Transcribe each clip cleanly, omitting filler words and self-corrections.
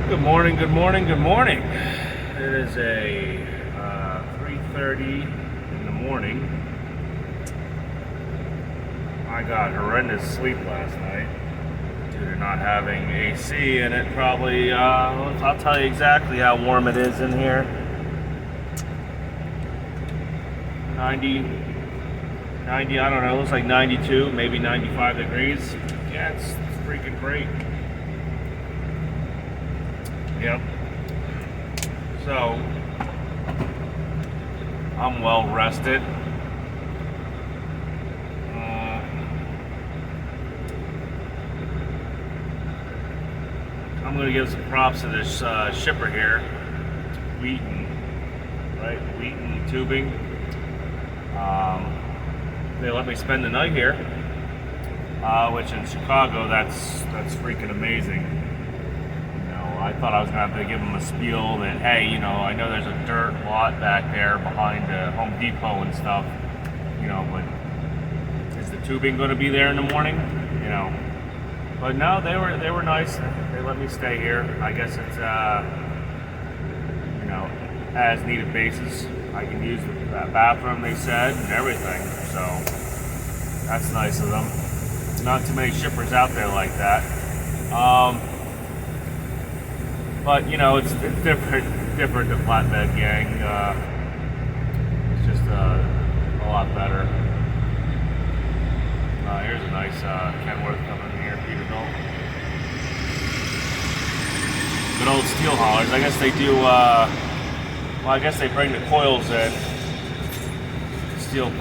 Good morning, good morning, good morning. It is a 3:30 in the morning. I got horrendous sleep last night due to not having AC in it. Probably, I'll tell you exactly how warm it is in here. 90, I don't know, it looks like 92, maybe 95 degrees. Yeah, it's freaking great. Yep. So, I'm well rested. I'm going to give some props to this shipper here, Wheaton, right? Wheaton Tubing. They let me spend the night here, which in Chicago, that's freaking amazing. I thought I was going to have to give them a spiel that, hey, I know there's a dirt lot back there behind Home Depot and stuff, but is the tubing going to be there in the morning? But no, they were nice. They let me stay here. I guess it's, as needed basis. I can use the bathroom, they said, and everything. So that's nice of them. Not too many shippers out there like that. But it's different than flatbed gang. It's just a lot better. Here's a nice Kenworth coming in here, Peterbilt. Good old steel haulers. I guess they do. I guess they bring the coils in, the steel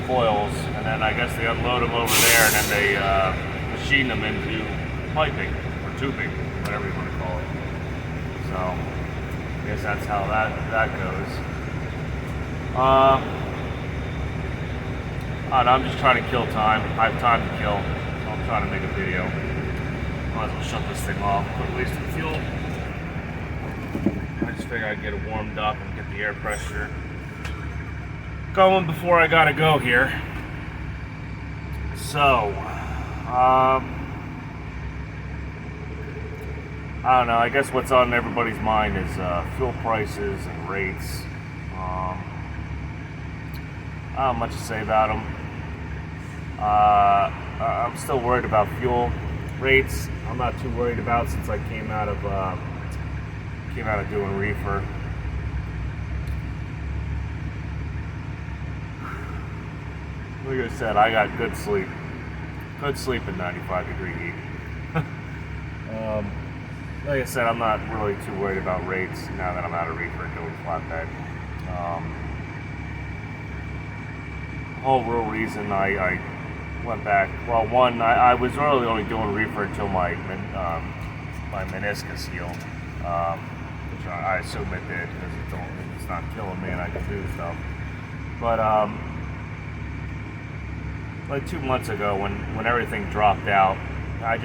coils, and then I guess they unload them over there, and then they machine them into piping or tubing, whatever you want to call it. So, I guess that's how that goes. I'm just trying to kill time. I have time to kill, so I'm trying to make a video. Might as well shut this thing off, put at least some fuel. I just figured I'd get it warmed up and get the air pressure going before I gotta go here. So, I don't know, I guess what's on everybody's mind is fuel prices and rates. I don't have much to say about them. I'm still worried about fuel rates. I'm not too worried about since I came out of doing reefer. Like I said, I got good sleep in 95 degree heat. Like I said, I'm not really too worried about rates now that I'm out of reefer and doing flatbed. The whole real reason I went back, well, one, I was really only doing reefer until my meniscus healed, which I assume it did because it's not killing me and I can do stuff. But like 2 months ago when everything dropped out, it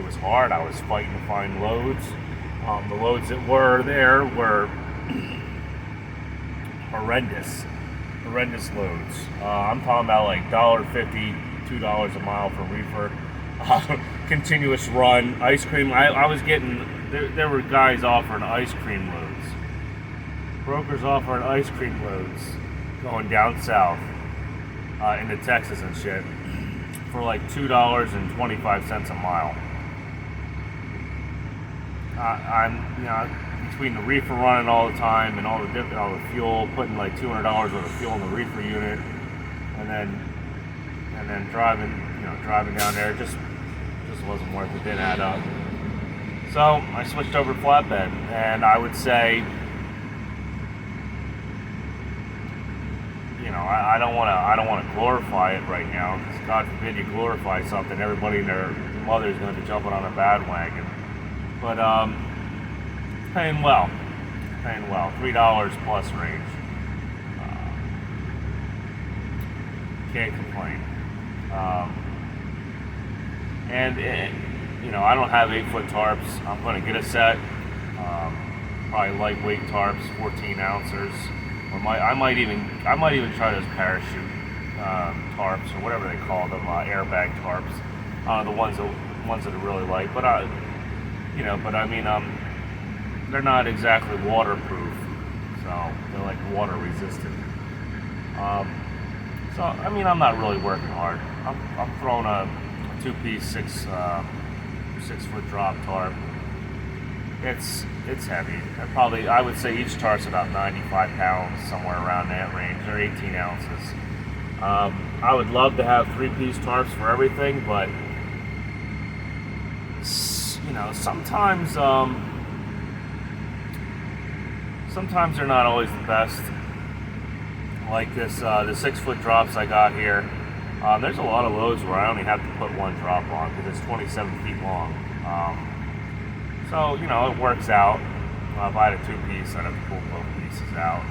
was hard. I was fighting to find loads. The loads that were there were horrendous loads. I'm talking about like $1.50, $2 a mile for reefer. Continuous run, ice cream. I was getting, there were guys offering ice cream loads. Brokers offering ice cream loads going down south into Texas and shit for like $2.25 a mile. I'm between the reefer running all the time and all the fuel, putting like $200 worth of fuel in the reefer unit, and then driving down there, just wasn't worth it. Didn't add up. So I switched over to flatbed, and I would say, I don't want to glorify it right now, because God forbid you glorify something, everybody and their mother's going to be jumping on a bandwagon. But paying well, $3 plus range. Can't complain. I don't have 8-foot tarps. I'm going to get a set, probably lightweight tarps, 14 ounces. Or I might even try those parachute tarps or whatever they call them, airbag tarps. The ones that are really light. But you know, but I mean, they're not exactly waterproof, so they're like water resistant. So I mean, I'm not really working hard. I'm throwing a two-piece 6-foot drop tarp. It's heavy. I would say each tarp's about 95 pounds, somewhere around that range. They're 18 ounces. I would love to have 3-piece tarps for everything, but you know, sometimes they're not always the best. Like this, the 6-foot drops I got here. There's a lot of loads where I only have to put one drop on because it's 27 feet long. So, you know, it works out. If I had a 2-piece, I'd have to pull both pieces out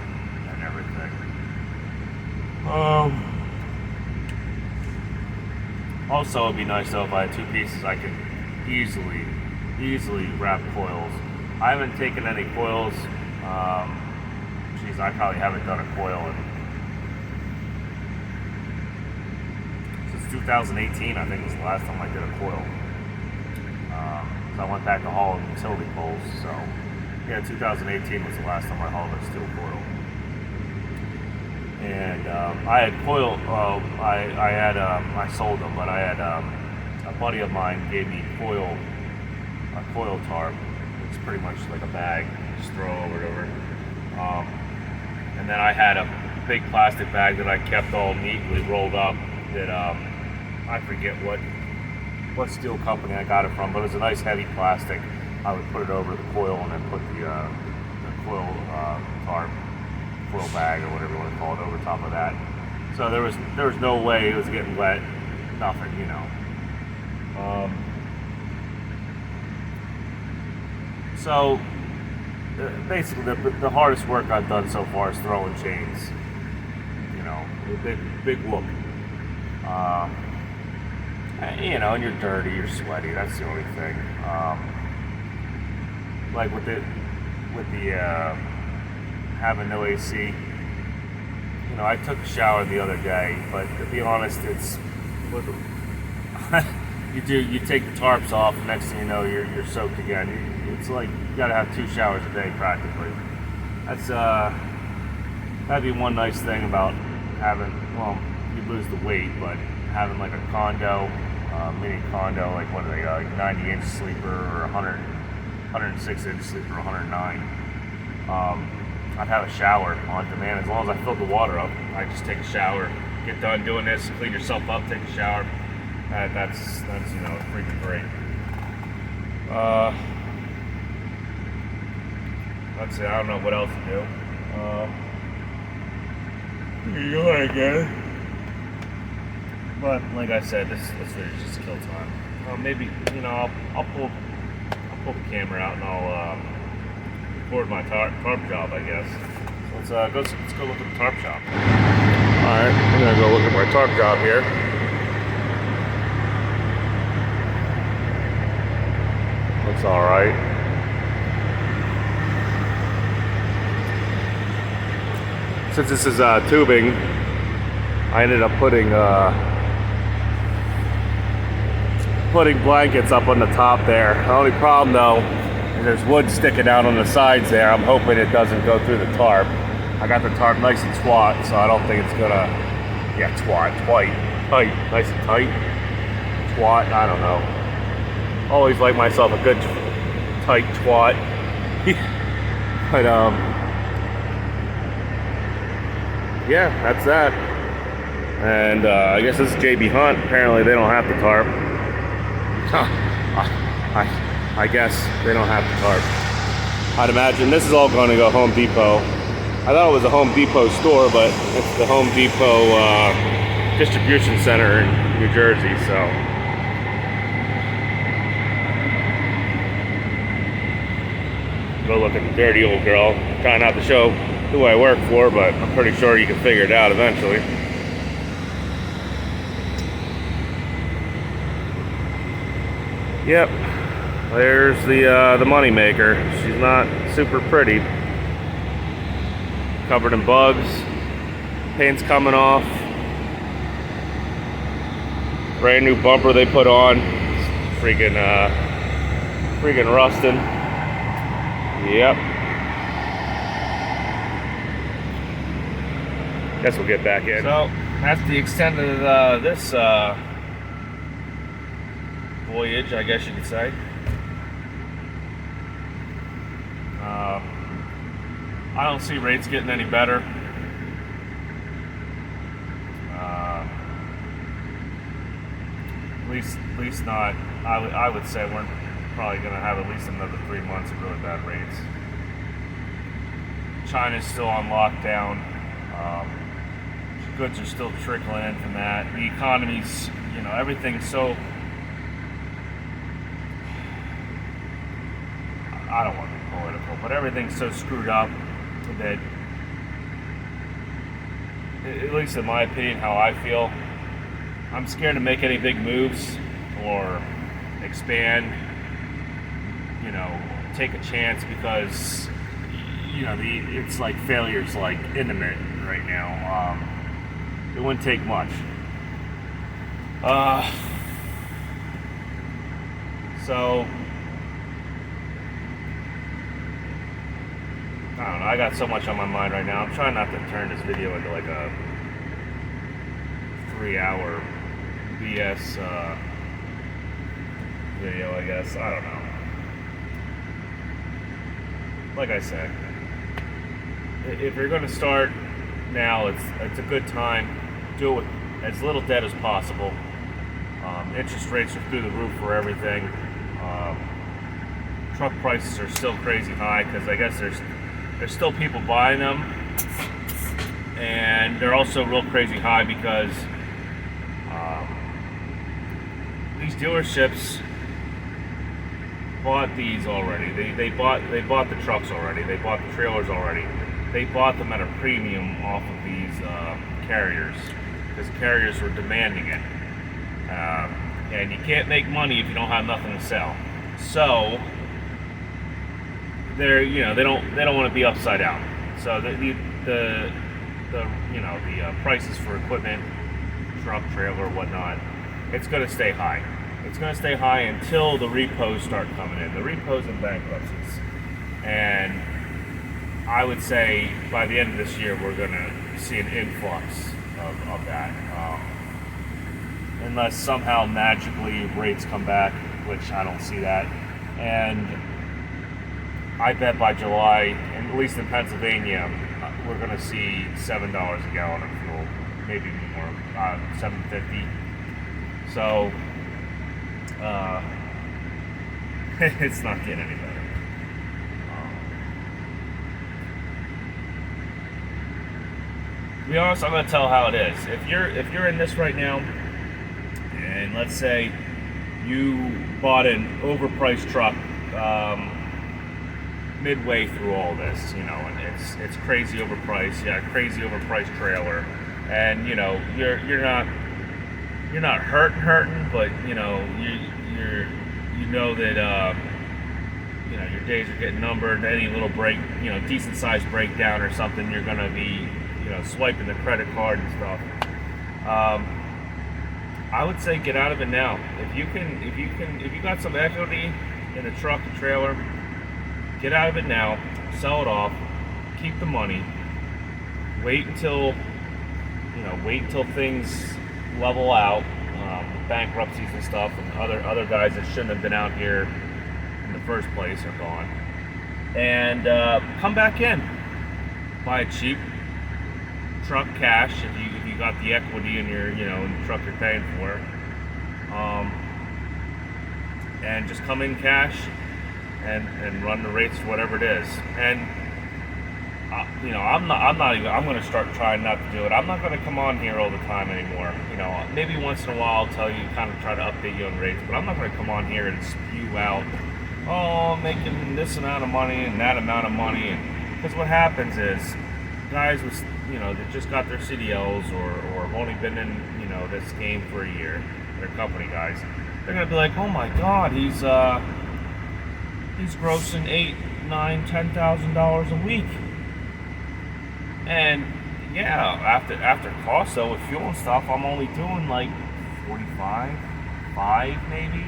and everything. Also, it'd be nice though if I had 2 pieces, I could easily wrap coils. I haven't taken any coils. Geez, I probably haven't done a coil since 2018. I think was the last time I did a coil. So I went back to hauling utility poles. So yeah, 2018 was the last time I hauled a steel coil. And I had coil. I sold them, but I had a buddy of mine gave me a coil tarp. It's pretty much like a bag, just throw over and over. And then I had a big plastic bag that I kept all neatly rolled up. That I forget what steel company I got it from, but it was a nice heavy plastic. I would put it over the coil and then put the coil tarp, coil bag or whatever you want to call it over top of that. So there was no way it was getting wet, nothing, you know. So basically the hardest work I've done so far is throwing chains. You know, a big whoop. You know, and you're dirty, you're sweaty. That's the only thing. Like with the having no AC. You know, I took a shower the other day, but to be honest, it's you take the tarps off. Next thing you know, you're soaked again. It's like you gotta have 2 showers a day practically. That's that'd be one nice thing about having. Well, you lose the weight, but having like a condo, mini condo, like what are they, like 90-inch sleeper or 106-inch sleeper, 109. I'd have a shower on demand as long as I fill the water up. I just take a shower, get done doing this, clean yourself up, take a shower. That's you know, freaking great. That's it. I don't know what else to do. You go again. But like I said, this video is just kill time. Maybe, you know, I'll pull the camera out and I'll record my tarp job, I guess. So let's go look at the tarp shop. All right, I'm gonna go look at my tarp job here. Looks all right. Since this is tubing, I ended up putting blankets up on the top there. The only problem though is there's wood sticking out on the sides there. I'm hoping it doesn't go through the tarp. I got the tarp nice and twat, so I don't think it's gonna, tight, nice and tight. Twat, I don't know. Always like myself a good tight twat. But yeah, that's that. And I guess this is JB Hunt. Apparently they don't have the tarp. I guess they don't have the tarp. I'd imagine this is all going to go Home Depot. I thought it was a Home Depot store, but it's the Home Depot distribution center in New Jersey, so. Go look at the dirty old girl. Trying not to show who I work for, but I'm pretty sure you can figure it out eventually. Yep, there's the money maker. She's not super pretty. Covered in bugs. Paint's coming off. Brand new bumper they put on. Freaking Freaking rusting. Yep. Guess we'll get back in. So that's the extent of this voyage, I guess you could say. I don't see rates getting any better. At least not. I would say we're probably going to have at least another 3 months of really bad rates. China's still on lockdown. Goods are still trickling in from that. The economy's, everything's so. I don't want to be political, but everything's so screwed up that, at least in my opinion, how I feel, I'm scared to make any big moves or expand, take a chance, because, it's like failure's like imminent right now. It wouldn't take much. So, I don't know, I got so much on my mind right now. I'm trying not to turn this video into like a 3-hour BS video, I guess. I don't know. Like I said, if you're going to start now, it's a good time. Do it with as little debt as possible. Interest rates are through the roof for everything. Truck prices are still crazy high because I guess there's still people buying them, and they're also real crazy high because these dealerships bought these already. They bought the trucks already. They bought the trailers already. They bought them at a premium off of these carriers because carriers were demanding it. And you can't make money if you don't have nothing to sell. So they don't want to be upside down. So the prices for equipment, truck, trailer, whatnot, it's going to stay high. It's going to stay high until the repos start coming in. The repos and bankruptcies. And I would say by the end of this year, we're going to see an influx of that. Unless somehow magically rates come back, which I don't see that. And I bet by July, at least in Pennsylvania, we're going to see $7 a gallon of fuel, maybe more, $7.50. So it's not getting any better. To be honest, I'm going to tell how it is. If you're in this right now, and let's say you bought an overpriced truck midway through all this, and it's crazy overpriced, crazy overpriced trailer, and you're not hurting, but you know that your days are getting numbered. Any little break, decent sized breakdown or something, you're gonna be swiping the credit card and stuff. I would say get out of it now. If you got some equity in a truck and trailer, get out of it now. Sell it off. Keep the money. Wait until things level out. Bankruptcies and stuff, and other guys that shouldn't have been out here in the first place are gone. And come back in. Buy a cheap truck cash if you got the equity in your in the truck you're paying for, and just come in cash and run the rates for whatever it is. And I'm going to start trying not to do it. I'm not going to come on here all the time anymore. Maybe once in a while I'll tell you, kind of try to update you on rates, but I'm not going to come on here and spew out, I'm making this amount of money and that amount of money. And because what happens is guys with that just got their CDLs or have only been in this game for a year, they're company guys, they're gonna be like, oh my god, he's grossing $8,000, $9,000, $10,000 a week. And after cost though, with fuel and stuff, I'm only doing like 45, 5 maybe.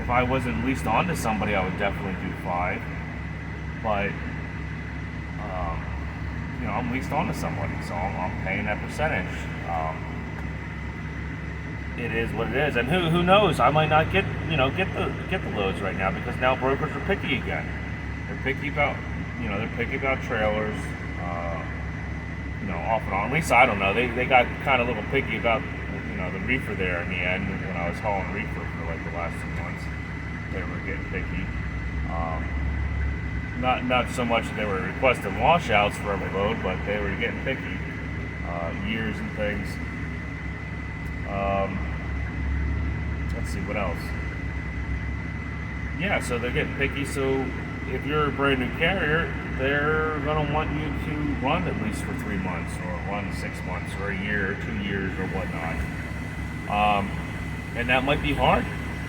If I wasn't leased onto somebody, I would definitely do 5. But I'm leased onto somebody, so I'm paying that percentage. It is what it is, and who knows? I might not get the loads right now, because now brokers are picky again. They're picky about trailers, off and on. At least I don't know. They got kind of a little picky about the reefer there in the end when I was hauling reefer for like the last 2 months. They were getting picky. Not so much that they were requesting washouts for every load, but they were getting picky. Years and things. Let's see, what else? Yeah, so they're getting picky. So if you're a brand new carrier, they're going to want you to run at least for 3 months, or run 6 months, or a year, or 2 years, or whatnot. And that might be hard.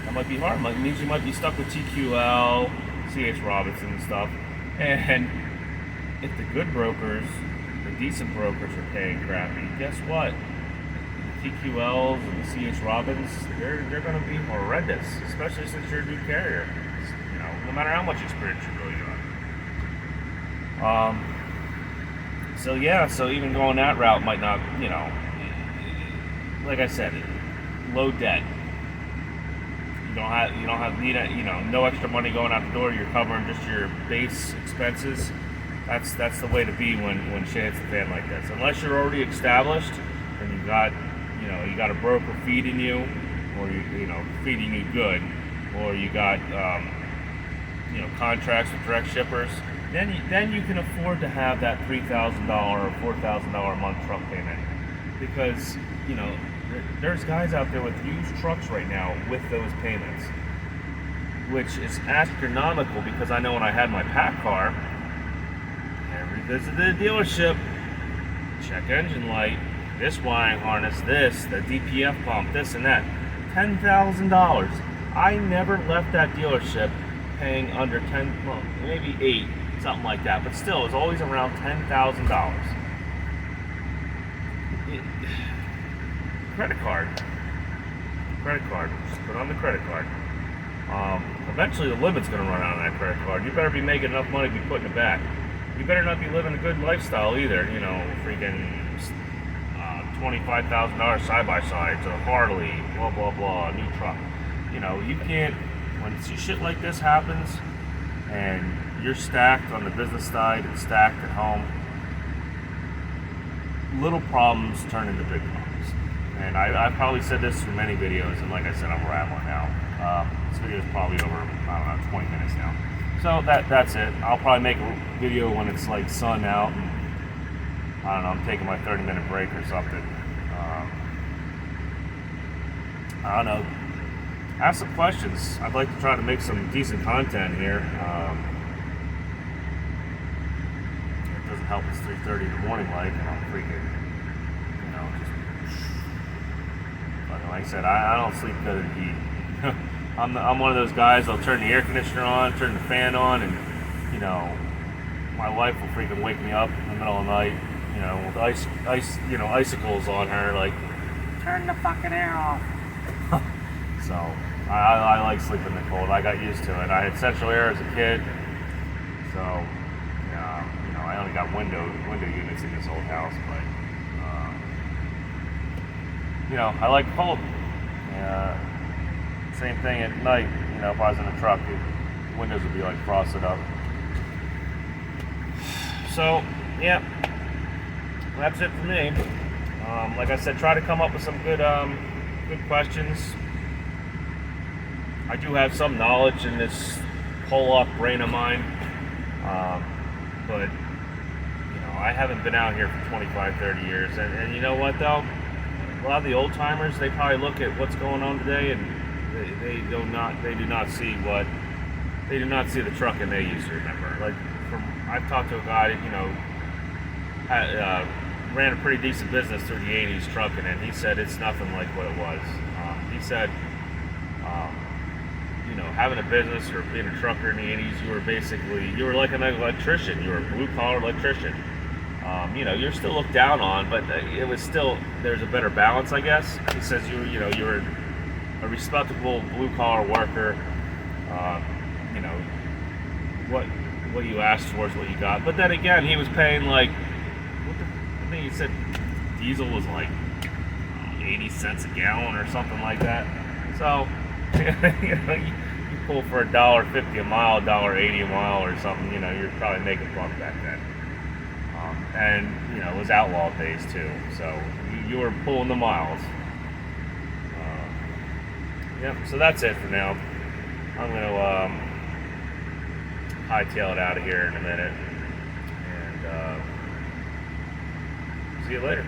It means you might be stuck with TQL, CH Robinson and stuff. And if the good brokers, the decent brokers are paying crappy, guess what? The TQLs and the CH Robins, they're going to be horrendous, especially since you're a new carrier. No matter how much experience you really got. So even going that route might not, like I said, low debt. You don't need no extra money going out the door. You're covering just your base expenses. That's the way to be when shit hits the fan like this. Unless you're already established and you got a broker feeding you, or feeding you good, or you got contracts with direct shippers. Then you can afford to have that $3,000 or $4,000 a month truck payment, because there's guys out there with used trucks right now with those payments, which is astronomical. Because I know when I had my pack car, every visit to the dealership, check engine light, this wiring harness, this, the DPF pump, this and that, $10,000. I never left that dealership paying under 10, well, maybe 8, something like that, but still, it's always around $10,000. Credit card, just put on the credit card. Eventually the limit's going to run out on that credit card. You better be making enough money to be putting it back. You better not be living a good lifestyle either, freaking $25,000 side-by-side to a Harley, blah blah blah, new truck. You can't, when shit like this happens and you're stacked on the business side and stacked at home, little problems turn into big problems. And I've probably said this through many videos, and like I said, I'm rambling now. This video is probably over, 20 minutes now. So that's it. I'll probably make a video when it's like sun out, and I don't know, I'm taking my 30-minute break or something. I don't know. Ask some questions. I'd like to try to make some decent content here. It doesn't help it's 3:30 in the morning, like, and I'm freaking, like I said, I don't sleep good in heat. I'm one of those guys. I'll turn the air conditioner on, turn the fan on, and my wife will freaking wake me up in the middle of the night, with icicles on her, like, turn the fucking air off. So I like sleeping in the cold. I got used to it. I had central air as a kid, so I only got window units in this old house, but I like cold. Same thing at night. If I was in a truck, the windows would be like frosted up. So yeah, that's it for me. Like I said, try to come up with some good questions. I do have some knowledge in this Pollock brain of mine, but I haven't been out here for 25, 30 years, and you know what though? A lot of the old timers, they probably look at what's going on today, and they do not see the trucking they used to remember. Like, I've talked to a guy that ran a pretty decent business through the 80s trucking, and he said it's nothing like what it was. He said, having a business or being a trucker in the 80s, you were like an electrician. You were a blue-collar electrician. You're still looked down on, but it was still, there's a better balance, I guess. He says you were a respectable blue-collar worker, You know, what you asked for is what you got. But then again, he was paying like, I think he said diesel was like 80 cents a gallon or something like that. So, you know, you pull for $1.50 a mile, $1.80 a mile or something, you know, you're probably making a buck back then. And, you know, it was outlaw days too. So you were pulling the miles. Yep, so that's it for now. I'm going to hightail it out of here in a minute. And see you later.